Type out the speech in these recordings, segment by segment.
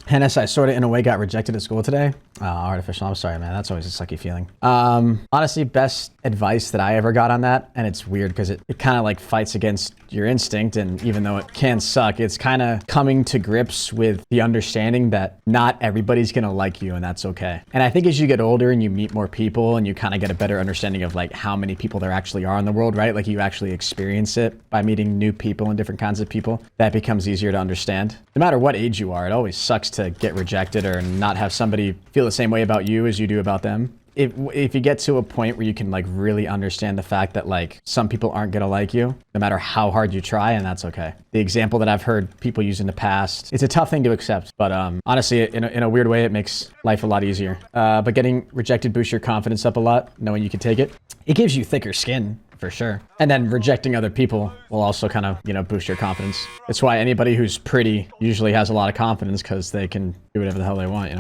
Henis, I sort of in a way got rejected at school today. Artificial. I'm sorry, man. That's always a sucky feeling. Honestly, best advice that I ever got on that, and it's weird because it kind of like fights against your instinct, and even though it can suck, it's kind of coming to grips with the understanding that not everybody's gonna like you, and that's okay. And I think as you get older and you meet more people and you kind of get a better understanding of like how many people there actually are in the world, right? Like you actually experience it by meeting new people and different kinds of people, that becomes easier to understand. No matter what age you are, it always sucks to get rejected or not have somebody feel the same way about you as you do about them. If you get to a point where you can like really understand the fact that like some people aren't gonna like you no matter how hard you try, and that's okay. The example that I've heard people use in the past, it's a tough thing to accept, but honestly, in a weird way, it makes life a lot easier. But getting rejected boosts your confidence up a lot, knowing you can take it. It gives you thicker skin, for sure. And then rejecting other people will also kind of, boost your confidence. It's why anybody who's pretty usually has a lot of confidence because they can do whatever the hell they want,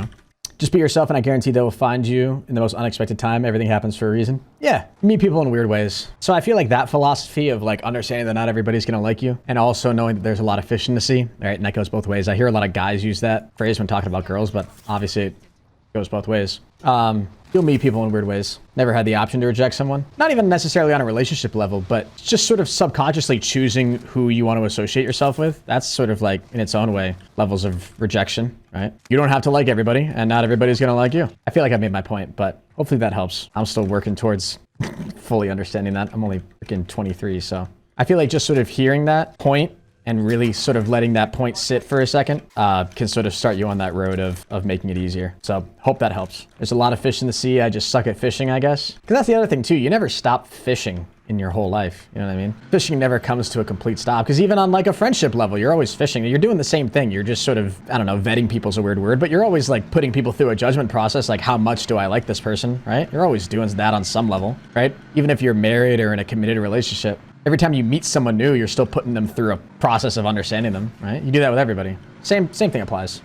Just be yourself, and I guarantee they will find you in the most unexpected time. Everything happens for a reason. Yeah, meet people in weird ways. So I feel like that philosophy of like understanding that not everybody's gonna like you, and also knowing that there's a lot of fish in the sea, right? And that goes both ways. I hear a lot of guys use that phrase when talking about girls, but obviously it goes both ways. You'll meet people in weird ways. Never had the option to reject someone. Not even necessarily on a relationship level, but just sort of subconsciously choosing who you want to associate yourself with. That's sort of like, in its own way, levels of rejection, right? You don't have to like everybody, and not everybody's gonna like you. I feel like I made my point, but hopefully that helps. I'm still working towards fully understanding that. I'm only freaking 23, so. I feel like just sort of hearing that point and really sort of letting that point sit for a second can sort of start you on that road of making it easier. So hope that helps. There's a lot of fish in the sea. I just suck at fishing, I guess. Because that's the other thing too. You never stop fishing in your whole life. You know what I mean? Fishing never comes to a complete stop. Because even on like a friendship level, you're always fishing. You're doing the same thing. You're just sort of, I don't know, vetting people's a weird word, but you're always like putting people through a judgment process. Like how much do I like this person, right? You're always doing that on some level, right? Even if you're married or in a committed relationship, every time you meet someone new, you're still putting them through a process of understanding them, right? You do that with everybody. Same thing applies.